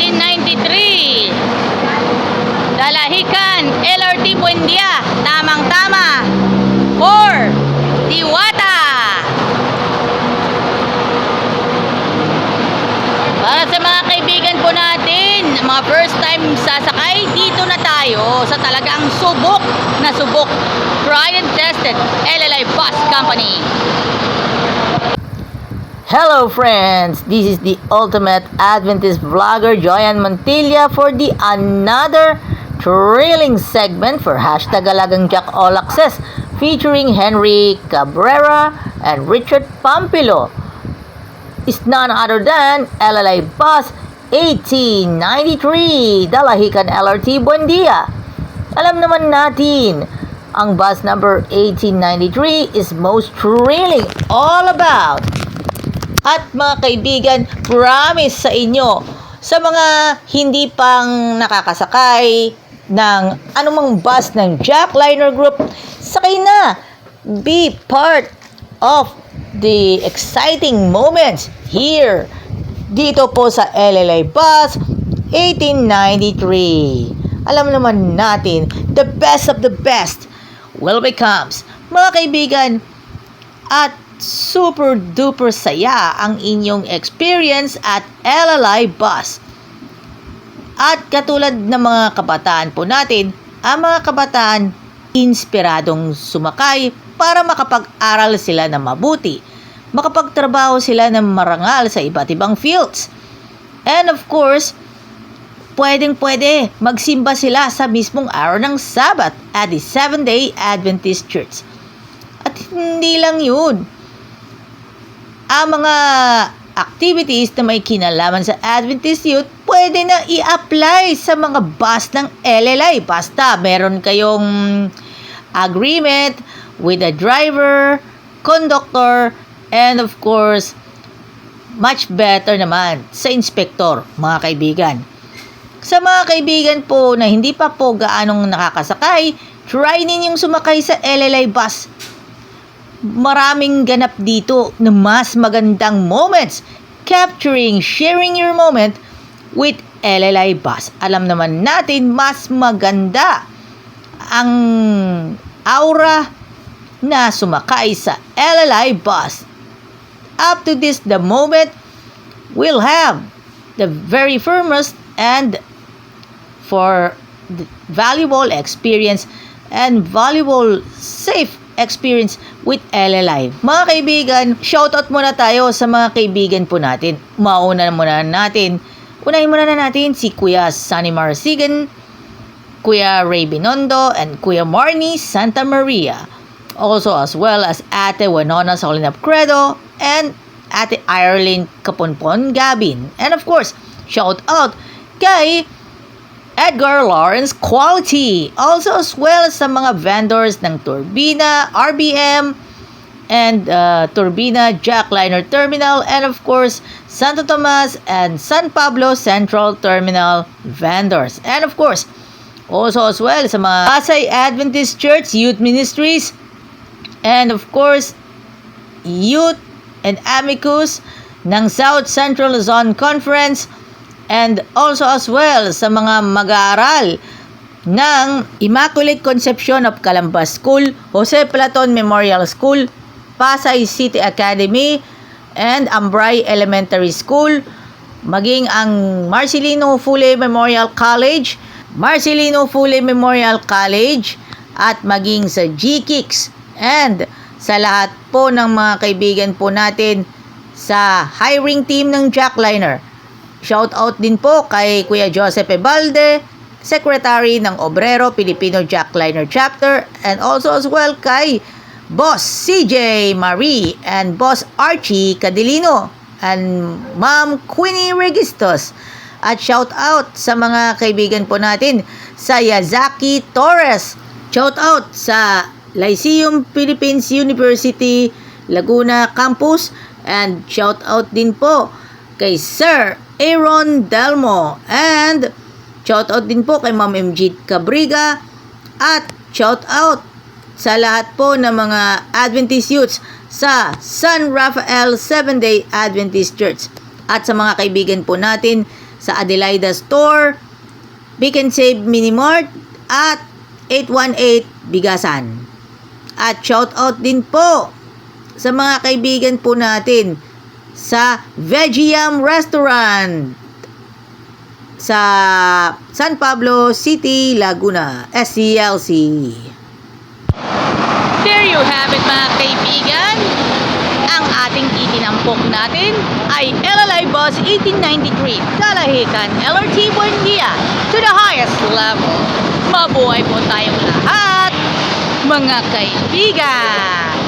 1893. Dalahican, LRT Buendia, tamang-tama. 4. Diwata. Para sa mga kaibigan po natin, mga first time sasakay, dito na tayo sa talagang subok na subok. Tried and tested, LLI Bus Company. Hello friends, this is the ultimate Adventist vlogger Joyan Montilla for the another thrilling segment for Alagang Jack All Access featuring Henry Cabrera and Richard Pampilo. Is none other than LLI Bus 1893 Dalahican LRT Buendia. Alam naman natin, ang bus number 1893 is most thrilling all about. At mga kaibigan, promise sa inyo, sa mga hindi pang nakakasakay ng anumang bus ng Jack Liner Group, sakay na! Be part of the exciting moments here dito po sa LLI Bus 1893. Alam naman natin, the best of the best will becomes. Mga kaibigan, at super duper saya ang inyong experience at LLI Bus. At katulad ng mga kabataan po natin, ang mga kabataan inspiradong sumakay para makapag-aral sila ng mabuti, makapagtrabaho sila ng marangal sa iba't ibang fields. And of course, pwedeng-pwede magsimba sila sa mismong araw ng Sabat at the Seventh-day Adventist Church. At hindi lang yun, ang mga activities na may kinalaman sa Adventist Youth, pwede na i-apply sa mga bus ng LLI. Basta meron kayong agreement with the driver, conductor, and of course, much better naman sa inspector, mga kaibigan. Sa mga kaibigan po na hindi pa po gaanong nakakasakay, try ninyong sumakay sa LLI Bus. Maraming ganap dito na mas magandang moments, capturing, sharing your moment with LLI Bus. Alam naman natin, mas maganda ang aura na sumakay sa LLI Bus. Up to this, the moment, we'll have the very firmest and for the valuable experience and valuable safe experience with LLI. Mga kaibigan, shoutout muna tayo sa mga kaibigan po natin. Unahin muna natin si Kuya Sunny Marsigan, Kuya Ray Binondo, and Kuya Marnie Santa Maria. Also as well as Ate Winona Solinap Credo and Ate Ireland Kaponpon Gabin. And of course, shoutout kay Edgar Lawrence Quality. Also as well sa mga vendors ng Turbina, RBM, and Turbina Jack Liner Terminal, and of course, Santo Tomas and San Pablo Central Terminal vendors. And of course, also as well sa mga Pasay Adventist Church Youth Ministries, and of course, Youth and Amicus ng South Central Luzon Conference, and also as well sa mga mag-aaral ng Immaculate Conception of Calambas School, Jose Platon Memorial School, Pasay City Academy, and Ambray Elementary School, maging ang Marcelino Fule Memorial College, at maging sa GKICS, and sa lahat po ng mga kaibigan po natin sa hiring team ng Jack Liner. Shout out din po kay Kuya Joseph Ebalde, Secretary ng Obrero Filipino Jack Liner Chapter, and also as well kay Boss CJ Marie and Boss Archie Cadilino and Ma'am Queenie Registos. At shout out sa mga kaibigan po natin sa Yazaki Torres. Shout out sa Lyceum Philippines University Laguna Campus, and shout out din po kay Sir Aaron Delmo, and shout out din po kay Ma'am MG Cabriga, at shout out sa lahat po ng mga Adventist youths sa San Rafael Seventh-day Adventist Church, at sa mga kaibigan po natin sa Adelaida Store, Pick and Save Minimart, at 818 Bigasan. At shoutout din po sa mga kaibigan po natin sa Vegiam Restaurant sa San Pablo City, Laguna, SCLC. There you have it mga kaibigan. Ang ating itinampok natin ay LLI Bus 1893 Kalahican LRT Buendia to the highest level. Mabuhay po tayong lahat, mga kaibigan!